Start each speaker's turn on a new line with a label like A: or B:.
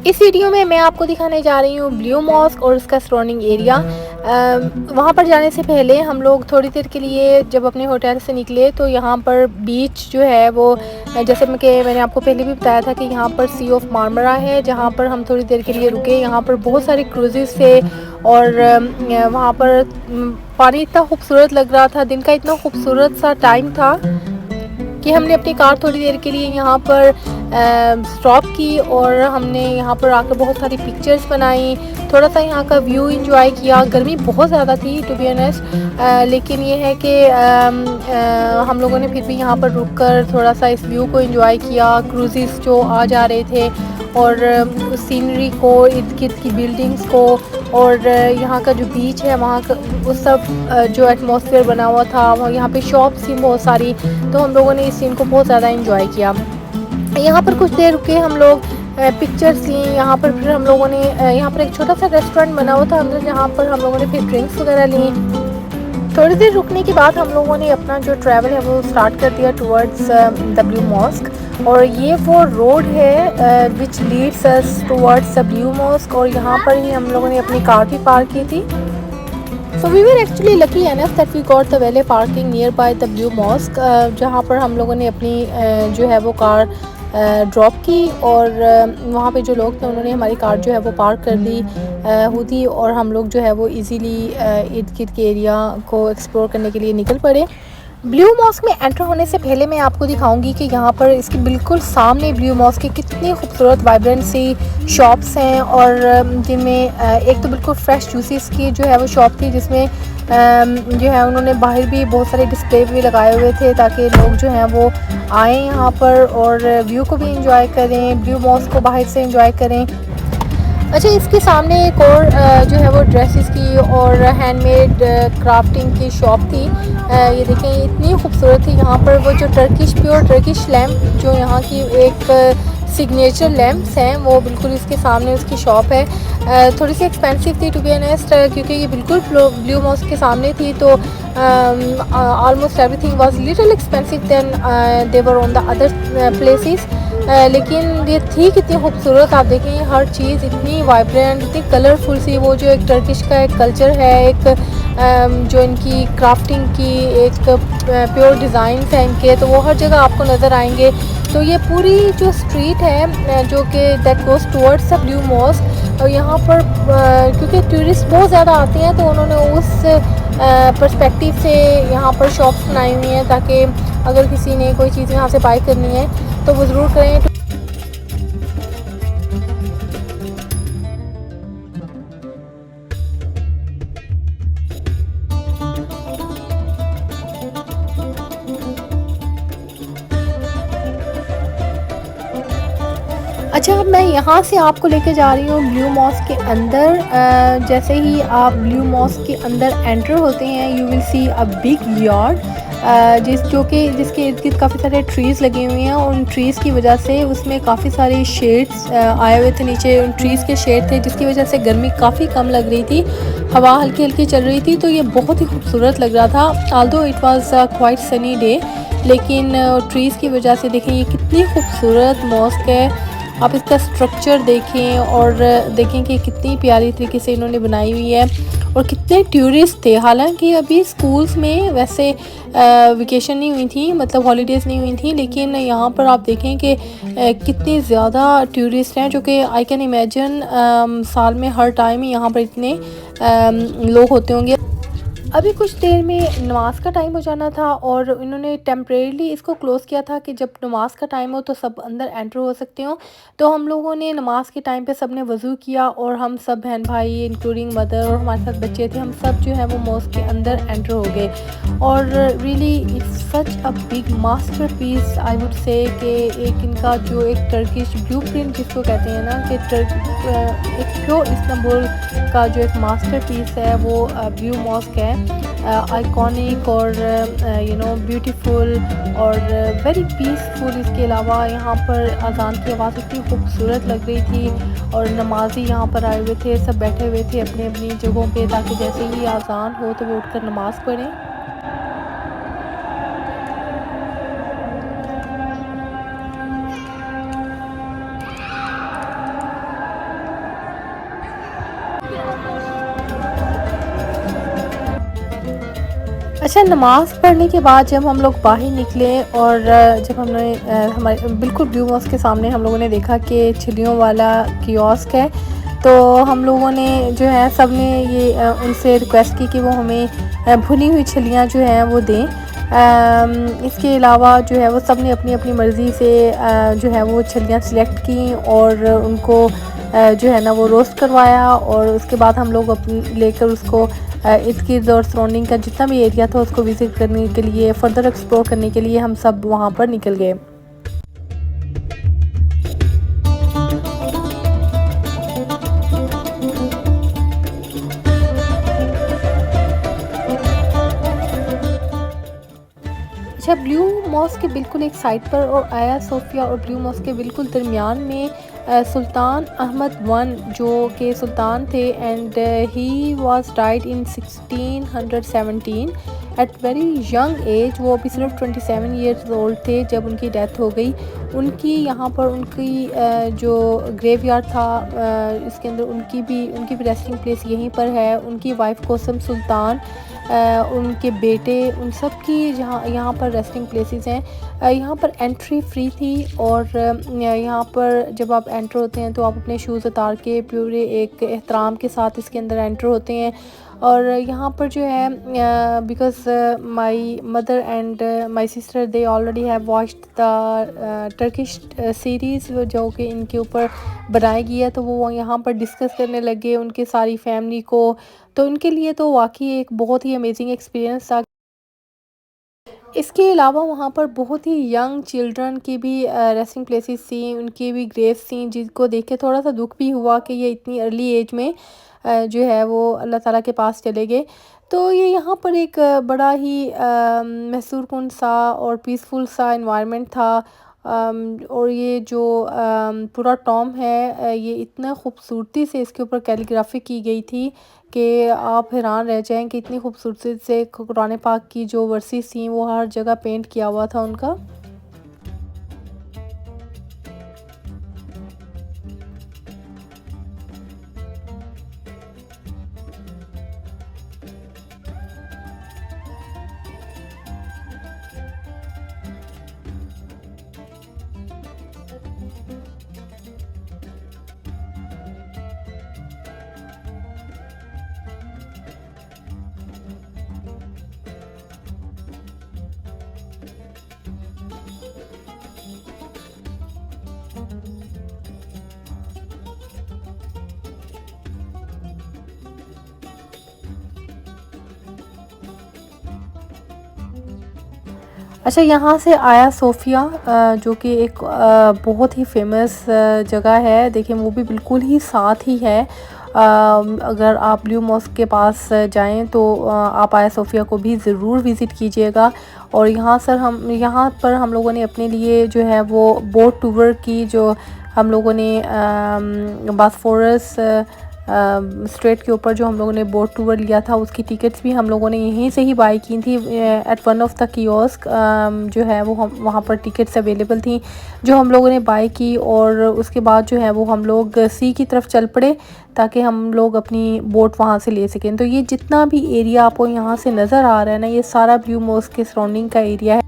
A: इस वीडियो में मैं आपको दिखाने जा रही हूँ ब्लू मॉस्क और उसका सराउंडिंग एरिया। वहाँ पर जाने से पहले हम लोग थोड़ी देर के लिए जब अपने होटल से निकले तो यहाँ पर बीच जो है वो जैसे कि मैंने आपको पहले भी बताया था कि यहाँ पर सी ऑफ मार्मरा है, जहाँ पर हम थोड़ी देर के लिए रुके। यहाँ पर बहुत सारे क्रूजेस थे और वहाँ पर पानी इतना खूबसूरत लग रहा था। दिन का इतना खूबसूरत सा टाइम था कि हमने अपनी कार थोड़ी देर के लिए यहाँ पर स्टॉप की और हमने यहाँ पर आकर बहुत सारी पिक्चर्स बनाई, थोड़ा सा यहाँ का व्यू एंजॉय किया। गर्मी बहुत ज़्यादा थी टू बी ऑनेस्ट, लेकिन ये है कि हम लोगों ने फिर भी यहाँ पर रुककर थोड़ा सा इस व्यू को एंजॉय किया। क्रूज़ेस जो आ जा रहे थे और उस सीनरी को, इर्द गिर्द की बिल्डिंग्स को और यहाँ का जो बीच है वहाँ का उस सब जो एटमॉस्फेयर बना हुआ था, वहाँ यहाँ पे शॉप्स थी बहुत सारी, तो हम लोगों ने इस सीन को बहुत ज़्यादा एंजॉय किया। यहाँ पर कुछ देर रुके हम लोग, पिक्चर्स ली। यहाँ पर फिर हम लोगों ने यहाँ पर एक छोटा सा रेस्टोरेंट बना हुआ था अंदर, जहाँ पर हम लोगों ने फिर ड्रिंक्स वगैरह ली। थोड़ी देर रुकने के बाद हम लोगों ने अपना जो ट्रैवल है वो स्टार्ट कर दिया टुवर्ड्स द ब्लू मॉस्क। और ये वो रोड है which leads us towards the blue mosque, और यहाँ पर ही हम लोगों ने अपनी कार भी पार्क की थी। So we were actually lucky enough that we got the valet parking near by the blue mosque, जहाँ पर हम लोगों ने अपनी जो है वो कार ड्रॉप की और वहाँ पे जो लोग थे उन्होंने हमारी कार जो है वो पार्क कर दी हुई और हम लोग जो है वो इजीली इर्द गिर्द के एरिया को एक्सप्लोर करने के लिए निकल पड़े। ब्लू मॉस्क में एंटर होने से पहले मैं आपको दिखाऊंगी कि यहाँ पर इसके बिल्कुल सामने ब्लू मॉस्क के कितनी खूबसूरत वाइब्रेंट सी शॉप्स हैं, और जिनमें एक तो बिल्कुल फ्रेश जूसेस की जो है वो शॉप थी, जिसमें जो है उन्होंने बाहर भी बहुत सारे डिस्प्ले भी लगाए हुए थे ताकि लोग जो हैं वो आएँ यहाँ पर और व्यू को भी इंजॉय करें, ब्लू मॉस्क को बाहर से इंजॉय करें। अच्छा, इसके सामने एक और जो है वो ड्रेसेस की और हैंडमेड क्राफ्टिंग की शॉप थी। ये देखें इतनी खूबसूरत थी। यहाँ पर वो जो प्योर टर्किश लैम्प जो यहाँ की एक सिग्नेचर लैम्प्स हैं वो बिल्कुल इसके सामने उसकी शॉप है। थोड़ी सी एक्सपेंसिव थी टू बी ऑनेस्ट, क्योंकि ये बिल्कुल ब्लू मॉस्क के सामने थी, तो almost everything was little expensive than there on the other places. लेकिन ये थी कितनी खूबसूरत। आप देखें हर चीज़ इतनी वाइब्रेंट, इतनी कलरफुल सी। वो जो एक टर्किश का एक कल्चर है, एक जो इनकी क्राफ्टिंग की एक प्योर डिज़ाइंस हैं इनके, तो वो हर जगह आपको नज़र आएंगे। तो ये पूरी जो स्ट्रीट है जो कि that goes towards the blue mosque, और यहाँ पर क्योंकि टूरिस्ट बहुत ज़्यादा आते हैं तो उन्होंने उस पर्सपेक्टिव से यहाँ पर शॉप्स बनाई हुई हैं ताकि अगर किसी ने कोई चीज़ यहाँ से बाय करनी है तो वो ज़रूर करें। अच्छा, अब मैं यहाँ से आपको लेके जा रही हूँ ब्लू मॉस्क के अंदर। जैसे ही आप ब्लू मॉस्क के अंदर एंटर होते हैं you will see a big yard, जिसके इर्द गिर्द काफ़ी सारे ट्रीज़ लगे हुए हैं, और उन ट्रीज़ की वजह से उसमें काफ़ी सारे शेड्स आए हुए थे नीचे। उन ट्रीज़ के शेड थे जिसकी वजह से गर्मी काफ़ी कम लग रही थी, हवा हल्की हल्की चल रही थी, तो ये बहुत ही खूबसूरत लग रहा था। Although it was quite sunny day, लेकिन ट्रीज़ की वजह से देखें ये कितनी खूबसूरत मॉस्क है। आप इसका स्ट्रक्चर देखें और देखें कि कितनी प्यारी तरीके से इन्होंने बनाई हुई है, और कितने टूरिस्ट थे। हालांकि अभी स्कूल्स में वैसे वेकेशन नहीं हुई थी, मतलब हॉलीडेज़ नहीं हुई थी, लेकिन यहाँ पर आप देखें कि कितने ज़्यादा टूरिस्ट हैं, जो कि आई कैन इमेजिन साल में हर टाइम ही यहाँ पर इतने लोग होते होंगे। अभी कुछ देर में नमाज का टाइम हो जाना था और इन्होंने टेम्परेरीली इसको क्लोज़ किया था कि जब नमाज का टाइम हो तो सब अंदर एंटर हो सकते हो। तो हम लोगों ने नमाज के टाइम पे सब ने वज़ू किया और हम सब बहन भाई इंक्लूडिंग मदर और हमारे साथ बच्चे थे, हम सब जो है वो मॉस्क के अंदर एंटर हो गए। और really it's such a big masterpiece I would say, कि एक इनका जो एक टर्किश ब्लूप्रिंट जिसको कहते हैं ना, कि एक प्योर इस्तांबुल का जो एक मास्टरपीस है वो ब्लू मॉस्क है। आइकॉनिक और ब्यूटीफुल और वेरी पीसफुल। इसके अलावा यहाँ पर अजान की आवाज़ इतनी खूबसूरत लग रही थी, और नमाजी यहाँ पर आए हुए थे, सब बैठे हुए थे अपनी अपनी जगहों पे ताकि जैसे ही अजान हो तो वो उठकर नमाज़ पढ़ें। अच्छा, नमाज़ पढ़ने के बाद जब हम लोग बाहर निकले और जब हमने हमारे बिल्कुल ब्लू मॉस्क के सामने हम लोगों ने देखा कि छिलियों वाला कियोस्क है, तो हम लोगों ने जो है सब ने ये उनसे रिक्वेस्ट की कि वो हमें भुनी हुई छिलियाँ जो हैं वो दें। इसके अलावा जो है वो सब ने अपनी अपनी मर्ज़ी से जो है वो छिलियाँ सिलेक्ट की और उनको जो है ना वो रोस्ट करवाया और उसके बाद हम लोग लेकर उसको इर्द-गिर्द और सराउंडिंग का जितना भी एरिया था उसको विज़िट करने के लिए, फर्दर एक्सप्लोर करने के लिए हम सब वहाँ पर निकल गए। अच्छा, ब्लू मॉस्क के बिल्कुल एक साइड पर और आया सोफिया और ब्लू मॉस्क के बिल्कुल दरमियान में सुल्तान अहमद वन जो कि सुल्तान थे and he was died in 1617 at very young age. वो अभी सिर्फ 27 ईयर्स ओल्ड थे जब उनकी डेथ हो गई। उनकी यहाँ पर उनकी जो ग्रेवयार्ड था इसके अंदर उनकी भी रेस्टिंग प्लेस यहीं पर है। उनकी वाइफ कोसम सुल्तान, उनके बेटे, उन सब की जहाँ यहाँ पर रेस्टिंग प्लेसेस हैं। यहाँ पर एंट्री फ्री थी और यहाँ पर जब आप एंटर होते हैं तो आप अपने शूज़ उतार के पूरे एक एहतराम के साथ इसके अंदर एंटर होते हैं। और यहाँ पर जो है because my mother and my sister they already have watched the Turkish series जो कि इनके ऊपर बनाई गई है, तो वो यहाँ पर डिस्कस करने लगे उनके सारी फैमिली को। तो उनके लिए तो वाक़ई एक बहुत ही अमेजिंग एक्सपीरियंस था। इसके अलावा वहाँ पर बहुत ही यंग चिल्ड्रन की भी रेस्टिंग प्लेसेस थी, उनकी भी ग्रेव्स थी जिनको देख के थोड़ा सा दुख भी हुआ कि ये इतनी अर्ली एज में जो है वो अल्लाह ताला के पास चले गए। तो ये यहाँ पर एक बड़ा ही महसूरकुन सा और पीसफुल सा एनवायरनमेंट था। और ये जो पूरा टॉम है ये इतना खूबसूरती से इसके ऊपर कैलीग्राफी की गई थी कि आप हैरान रह जाएं कि इतनी खूबसूरती से कुरान पाक की जो वर्सेस थी वो हर जगह पेंट किया हुआ था उनका। अच्छा, यहाँ से आया सोफ़िया जो कि एक बहुत ही फ़ेमस जगह है। देखिए वो भी बिल्कुल ही साथ ही है। अगर आप ब्लू मॉस्क के पास जाएँ तो आप आया सोफ़िया को भी ज़रूर विज़िट कीजिएगा। और यहाँ पर हम लोगों ने अपने लिए जो है वो बोट टूर की, जो हम लोगों ने बॉस्फोरस स्ट्रेट के ऊपर जो हम लोगों ने बोट टूर लिया था उसकी टिकट्स भी हम लोगों ने यहीं से ही बाय की थी at one of the kiosk. जो है वो हम वहाँ पर टिकट्स अवेलेबल थी जो हम लोगों ने बाय की और उसके बाद जो है वो हम लोग सी की तरफ चल पड़े ताकि हम लोग अपनी बोट वहाँ से ले सकें। तो ये जितना भी एरिया आपको यहाँ से नज़र आ रहा है ना, ये सारा ब्लू मॉस्क के सराउंडिंग का एरिया है।